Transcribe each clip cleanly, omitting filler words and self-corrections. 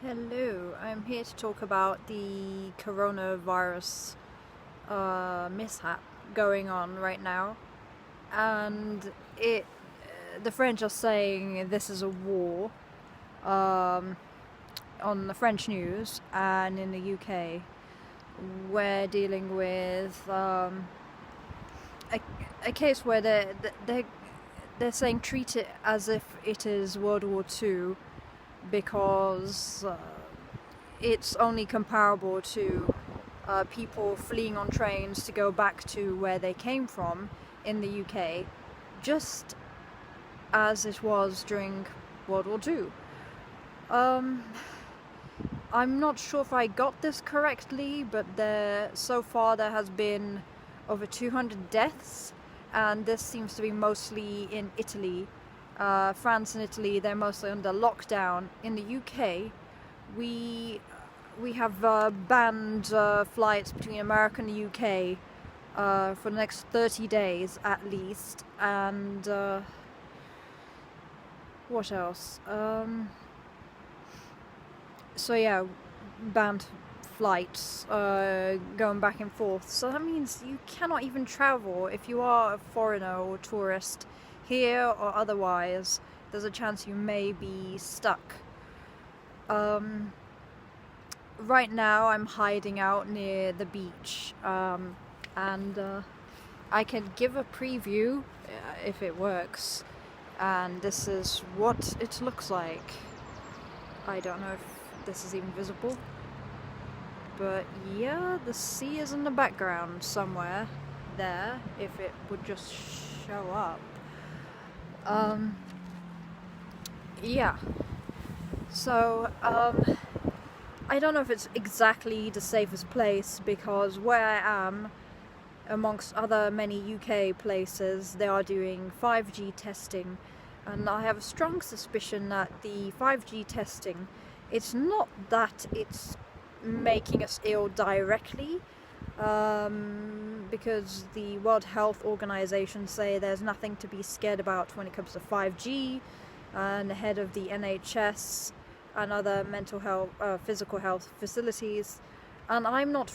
Hello, I'm here to talk about the coronavirus mishap going on right now. And the French are saying this is a war um, on the French news, and in the UK, we're dealing with a, a case where they're saying treat it as if it is World War II because it's only comparable to people fleeing on trains to go back to where they came from in the UK, just as it was during World War II. I'm not sure if I got this correctly, but so far there has been over 200 deaths, and this seems to be mostly in Italy. France and Italy, they're mostly under lockdown. In the UK, we have banned flights between America and the UK for the next 30 days at least. And what else? So yeah, banned flights going back and forth. So that means you cannot even travel if you are a foreigner or tourist here or otherwise. There's a chance you may be stuck. Right now I'm hiding out near the beach, and I can give a preview if it works. And this is what it looks like. I don't know if this is even visible, but yeah, the sea is in the background somewhere there, if it would just show up. Yeah, so I don't know if it's exactly the safest place, because where I am, amongst other many UK places, they are doing 5G testing, and I have a strong suspicion that the 5G testing, it's not that it's making us ill directly, because the World Health Organization say there's nothing to be scared about when it comes to 5G, and the head of the NHS and other mental health, physical health facilities, and I'm not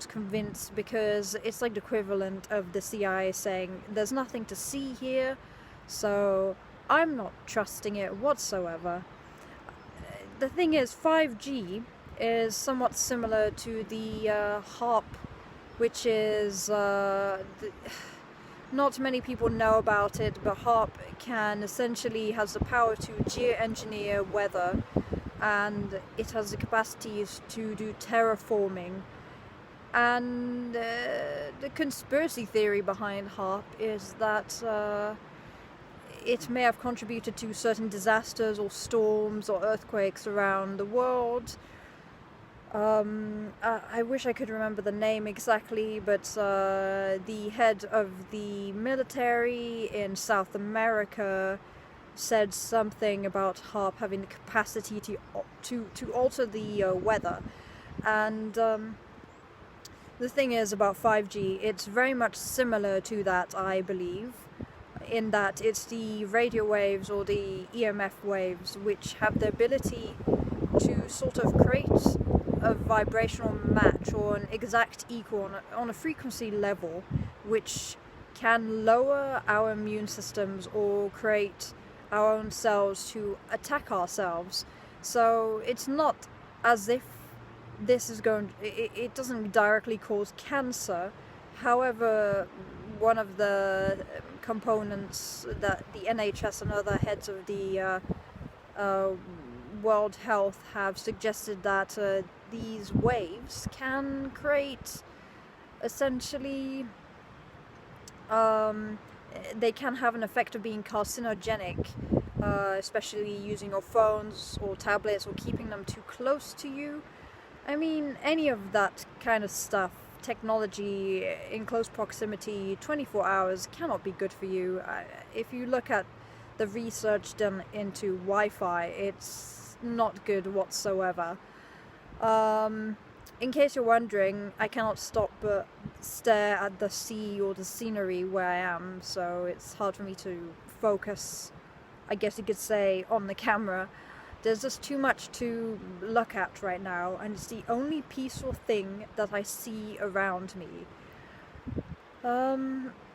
convinced, because it's like the equivalent of the CIA saying there's nothing to see here, so I'm not trusting it whatsoever. The thing is, 5G is somewhat similar to the HARP, which is not many people know about it, but HARP has the power to geoengineer weather, and it has the capacities to do terraforming. And the conspiracy theory behind HARP is that it may have contributed to certain disasters or storms or earthquakes around the world. I wish I could remember the name exactly, but the head of the military in South America said something about HARP having the capacity to alter the weather. And the thing is about 5G, it's very much similar to that, I believe, in that it's the radio waves or the EMF waves which have the ability to sort of create a vibrational match or an exact equal on a frequency level, which can lower our immune systems or create our own cells to attack ourselves. So it's not as if it doesn't directly cause cancer. However, one of the components that the NHS and other heads of the World Health have suggested that these waves can create, essentially, they can have an effect of being carcinogenic, especially using your phones or tablets or keeping them too close to you. I mean, any of that kind of stuff, technology in close proximity 24 hours cannot be good for you. If you look at the research done into Wi-Fi, it's not good whatsoever. In case you're wondering, I cannot stop but stare at the sea or the scenery where I am, so it's hard for me to focus, I guess you could say, on the camera. There's just too much to look at right now, and it's the only peaceful thing that I see around me.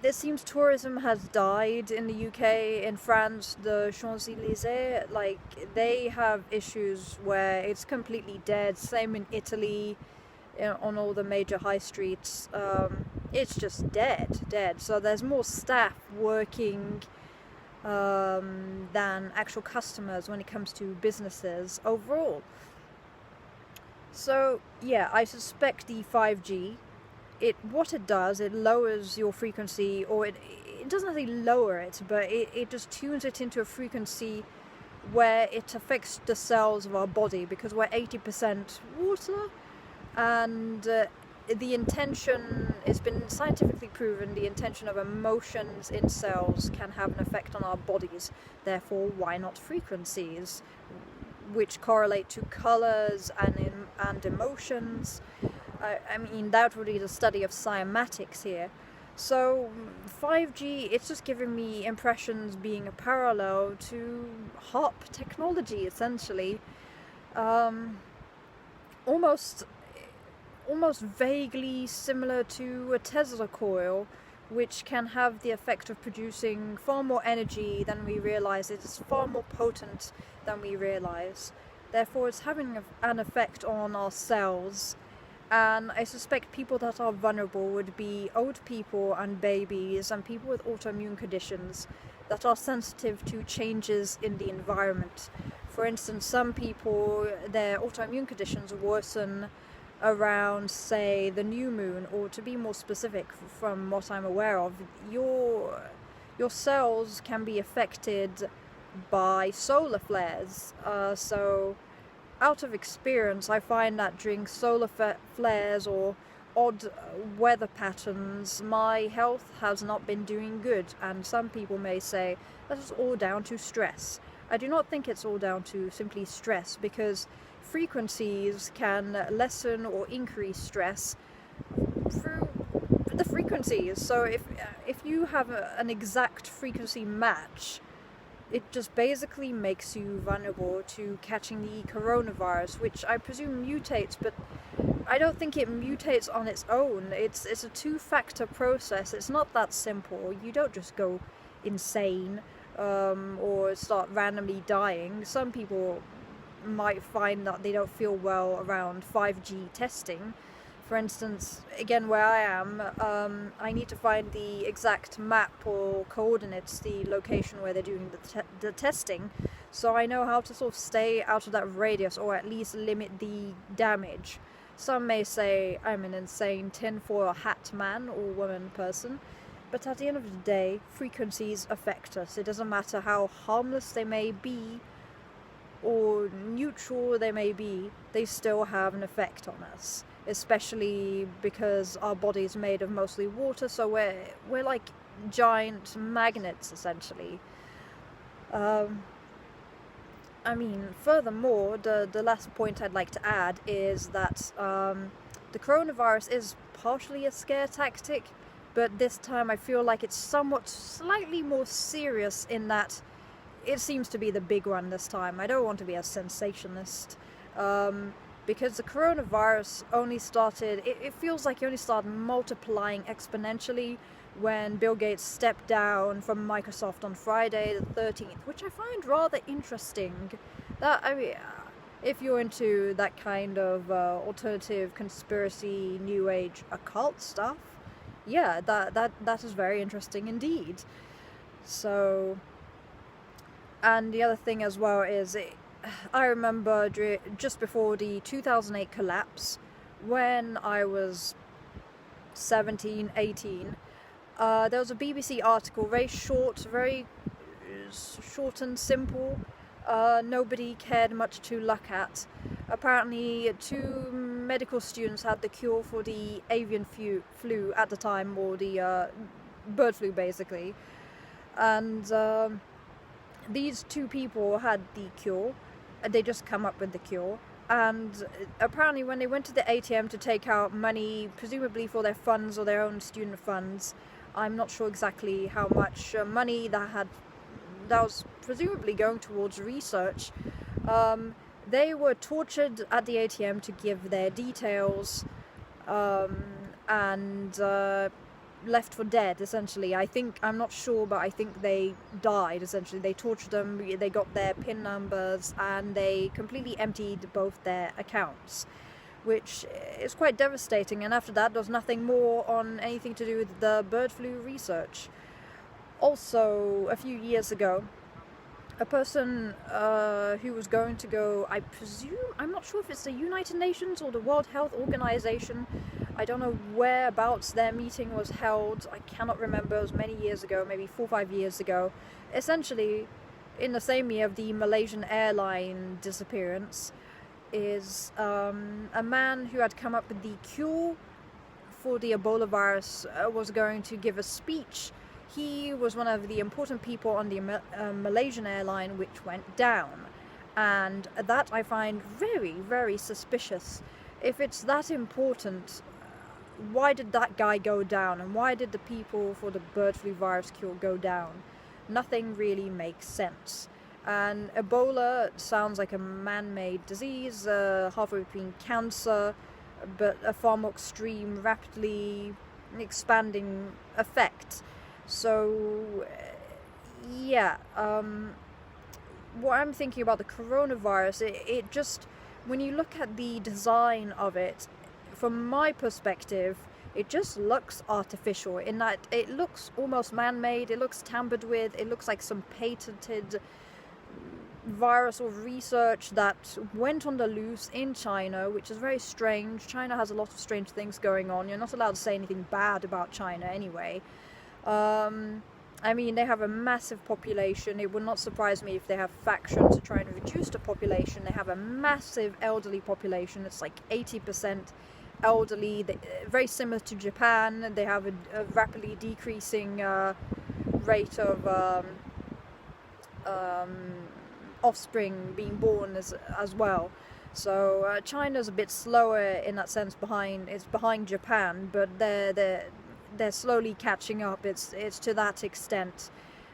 It seems tourism has died in the UK. In France, the Champs-Élysées, like, they have issues where it's completely dead. Same in Italy, on all the major high streets. It's just dead. So there's more staff working than actual customers when it comes to businesses overall. So yeah, I suspect the 5G, what it does, it lowers your frequency, or it doesn't really lower it, but it just tunes it into a frequency where it affects the cells of our body, because we're 80% water, and the intention, it's been scientifically proven, the intention of emotions in cells can have an effect on our bodies. Therefore, why not frequencies, which correlate to colors and emotions? I mean, that would be the study of cymatics here. So 5G, it's just giving me impressions being a parallel to HARP technology, essentially. Almost vaguely similar to a Tesla coil, which can have the effect of producing far more energy than we realize. It's far more potent than we realize. Therefore, it's having an effect on our cells. And I suspect people that are vulnerable would be old people and babies and people with autoimmune conditions that are sensitive to changes in the environment. For instance, some people, their autoimmune conditions worsen around, say, the new moon, or to be more specific, from what I'm aware of, your cells can be affected by solar flares. So out of experience, I find that during solar flares or odd weather patterns, my health has not been doing good, and some people may say that is all down to stress. I do not think it's all down to simply stress, because frequencies can lessen or increase stress through the frequencies. So if you have an exact frequency match, it just basically makes you vulnerable to catching the coronavirus, which I presume mutates, but I don't think it mutates on its own. It's a two-factor process. It's not that simple. You don't just go insane or start randomly dying. Some people might find that they don't feel well around 5G testing. For instance, again, where I am, I need to find the exact map or coordinates, the location where they're doing the testing, so I know how to sort of stay out of that radius, or at least limit the damage. Some may say I'm an insane tinfoil hat man or woman person, but at the end of the day, frequencies affect us. It doesn't matter how harmless they may be or neutral they may be, they still have an effect on us. Especially because our body is made of mostly water, so we're like giant magnets, essentially. I mean, furthermore, the last point I'd like to add is that the coronavirus is partially a scare tactic, but this time I feel like it's slightly more serious, in that it seems to be the big one this time. I don't want to be a sensationalist. Because the coronavirus only started, it feels like it only started multiplying exponentially when Bill Gates stepped down from Microsoft on Friday the 13th, which I find rather interesting. That, I mean, if you're into that kind of alternative conspiracy, new age, occult stuff, yeah, that is very interesting indeed. So, and the other thing as well is, I remember just before the 2008 collapse, when I was 17, 18, there was a BBC article, very short and simple. Nobody cared much to look at. Apparently, 2 medical students had the cure for the avian flu at the time, or the bird flu, basically. And these 2 people had the cure. They just come up with the cure, and apparently when they went to the ATM to take out money, presumably for their funds or their own student funds, I'm not sure exactly how much money that was presumably going towards research, They were tortured at the ATM to give their details, and left for dead, essentially. I'm not sure, but I think they died, essentially. They tortured them, they got their PIN numbers, and they completely emptied both their accounts, which is quite devastating. And after that, there's nothing more on anything to do with the bird flu research. Also, a few years ago, a person who was going to go, I presume, I'm not sure if it's the United Nations or the World Health Organization, I don't know whereabouts their meeting was held, I cannot remember, it was many years ago, maybe 4 or 5 years ago, essentially in the same year of the Malaysian airline disappearance, is a man who had come up with the cure for the Ebola virus was going to give a speech. He was one of the important people on the Malaysian airline which went down, and that I find very, very suspicious. If it's that important, why did that guy go down, and why did the people for the bird flu virus cure go down? Nothing really makes sense. And Ebola sounds like a man-made disease, halfway between cancer, but a far more extreme, rapidly expanding effect. So, yeah, what I'm thinking about the coronavirus, it just, when you look at the design of it, from my perspective, it just looks artificial, in that it looks almost man-made, it looks tampered with, it looks like some patented virus or research that went on the loose in China, which is very strange. China has a lot of strange things going on. You're not allowed to say anything bad about China anyway. I mean, they have a massive population. It would not surprise me if they have factions to try and reduce the population. They have a massive elderly population. It's like 80% elderly. Very similar to Japan. They have a rapidly decreasing rate of offspring being born as well. So China's a bit slower in that sense. It's behind Japan, but they're slowly catching up. It's to that extent,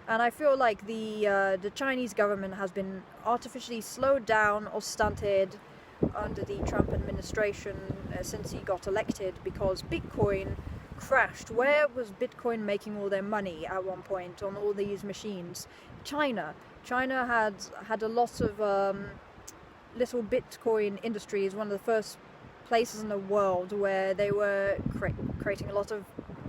and I feel like the Chinese government has been artificially slowed down or stunted under the Trump administration since he got elected, because Bitcoin crashed. Where was Bitcoin making all their money at one point on all these machines? China had a lot of little Bitcoin industries, one of the first places in the world where they were creating a lot of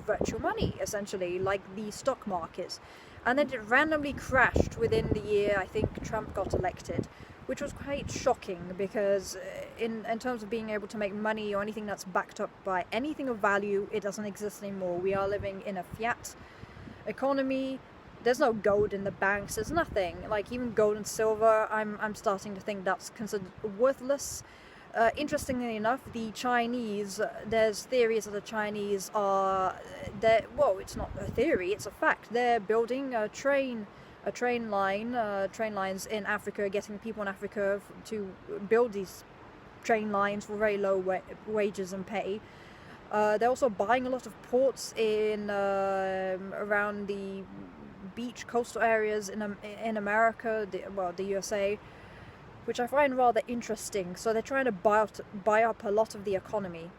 virtual money, essentially, like the stock markets. And then it randomly crashed within the year I think Trump got elected, which was quite shocking, because in terms of being able to make money or anything that's backed up by anything of value, it doesn't exist anymore. We are living in a fiat economy. There's no gold in the banks, there's nothing. Like, even gold and silver, I'm starting to think that's considered worthless. Interestingly enough, the Chinese, there's theories that the Chinese are, well, it's not a theory, it's a fact. They're building train lines in Africa, getting people in Africa to build these train lines for very low wages and pay. They're also buying a lot of ports in around the beach coastal areas in America, the USA, which I find rather interesting. So they're trying to buy up a lot of the economy,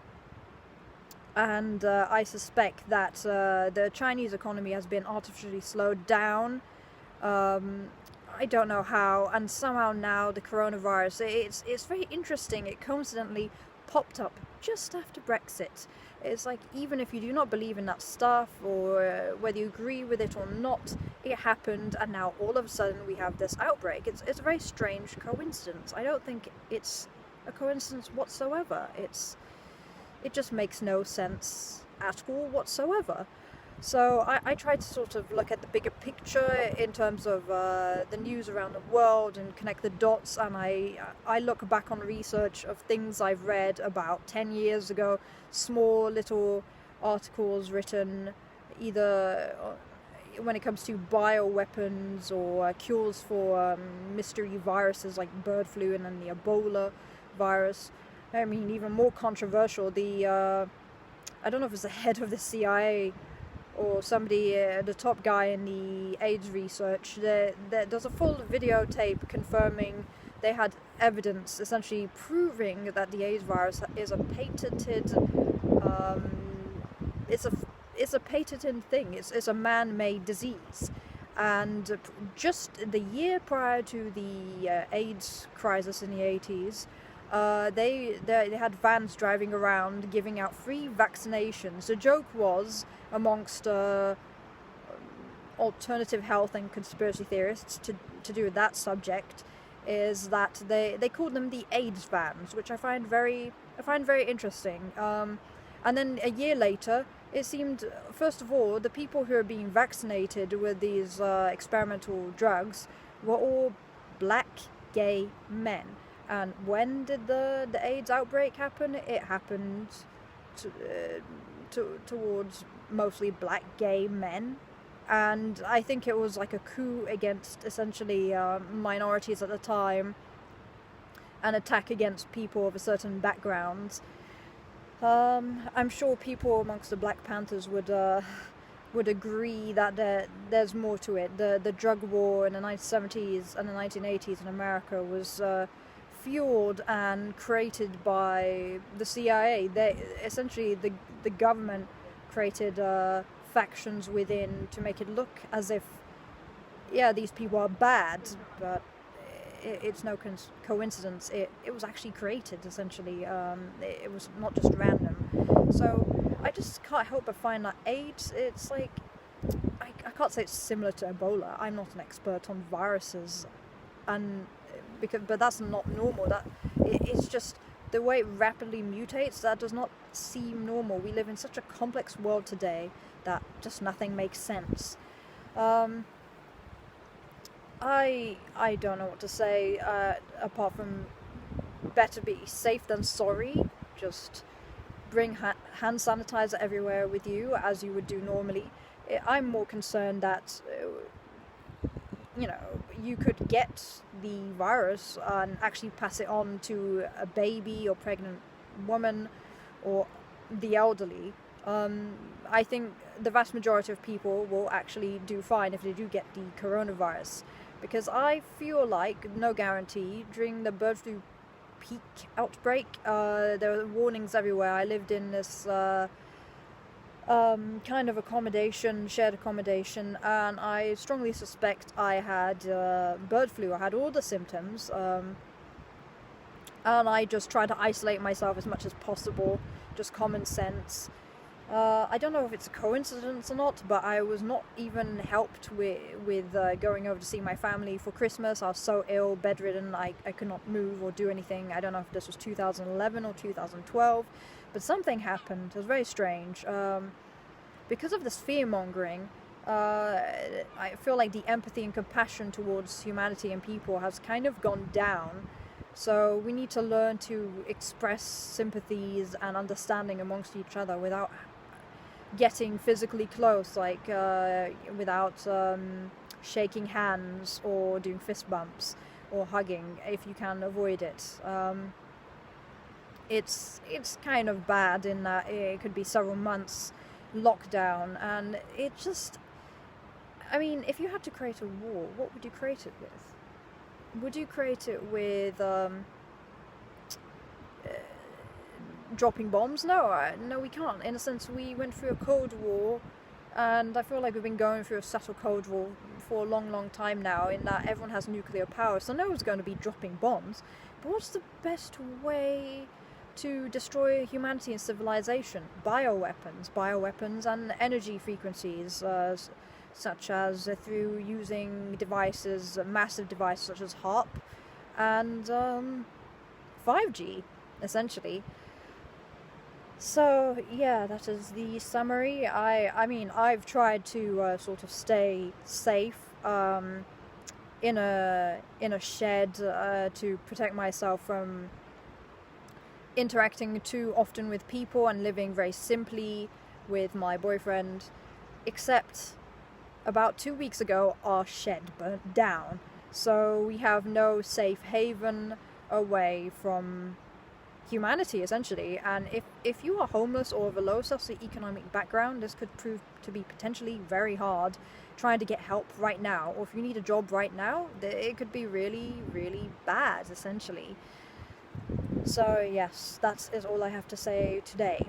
and I suspect that the Chinese economy has been artificially slowed down. I don't know how, and somehow now the coronavirus, it's very interesting. It coincidentally popped up just after Brexit. It's like, even if you do not believe in that stuff, or whether you agree with it or not, it happened, and now all of a sudden we have this outbreak. It's a very strange coincidence. I don't think it's a coincidence whatsoever. It just makes no sense at all whatsoever. So I try to sort of look at the bigger picture in terms of the news around the world and connect the dots, and I look back on research of things I've read about 10 years ago, small little articles written either when it comes to bioweapons or cures for mystery viruses like bird flu and then the Ebola virus. I mean, even more controversial, I don't know if it's the head of the CIA or somebody, the top guy in the AIDS research, there's a full videotape confirming they had evidence essentially proving that the AIDS virus is a patented, um, it's a it's a patented thing. It's a man-made disease, and just the year prior to the AIDS crisis in the 80s, they had vans driving around giving out free vaccinations. The joke was, amongst alternative health and conspiracy theorists, to do with that subject, is that they called them the AIDS vans, which I find very interesting. And then a year later, it seemed, first of all, the people who are being vaccinated with these experimental drugs were all black gay men. And when did the AIDS outbreak happen? It happened towards mostly black gay men. And I think it was like a coup against essentially minorities at the time, an attack against people of a certain background. I'm sure people amongst the Black Panthers would agree that there's more to it. The drug war in the 1970s and the 1980s in America was fueled and created by the CIA. Essentially the government created factions within to make it look as if, yeah, these people are bad, but it's no coincidence. It was actually created, essentially. It was not just random. So I just can't help but find that AIDS, it's like, I can't say it's similar to Ebola. I'm not an expert on viruses, but that's not normal. It's just the way it rapidly mutates, that does not seem normal. We live in such a complex world today that just nothing makes sense. I don't know what to say, apart from better be safe than sorry. Just bring hand sanitizer everywhere with you, as you would do normally. I'm more concerned that, you could get the virus and actually pass it on to a baby or pregnant woman or the elderly. I think the vast majority of people will actually do fine if they do get the coronavirus, because I feel like, no guarantee, during the bird flu peak outbreak, there were warnings everywhere. I lived in this kind of shared accommodation, and I strongly suspect I had bird flu. I had all the symptoms, and I just tried to isolate myself as much as possible, just common sense. I don't know if it's a coincidence or not, but I was not even helped with going over to see my family for Christmas. I was so ill, bedridden, I could not move or do anything. I don't know if this was 2011 or 2012, but something happened. It was very strange. Because of this fear-mongering, I feel like the empathy and compassion towards humanity and people has kind of gone down. So we need to learn to express sympathies and understanding amongst each other without getting physically close, like without shaking hands or doing fist bumps or hugging, if you can avoid it. It's kind of bad in that it could be several months lockdown, and it just, I mean, if you had to create a war, what would you create it with? Would you create it with dropping bombs? No, we can't. In a sense, we went through a Cold War, and I feel like we've been going through a subtle Cold War for a long, long time now, in that everyone has nuclear power, so no one's going to be dropping bombs. But what's the best way to destroy humanity and civilization? Bioweapons and energy frequencies, such as through using devices, massive devices such as HARP and 5G, essentially. So yeah, that is the summary. I mean, I've tried to sort of stay safe in a shed to protect myself from interacting too often with people and living very simply with my boyfriend, except about 2 weeks ago our shed burnt down, so we have no safe haven away from humanity, essentially. And if you are homeless or of a low socioeconomic background, this could prove to be potentially very hard trying to get help right now, or if you need a job right now, it could be really, really bad, essentially. So yes, that is all I have to say today.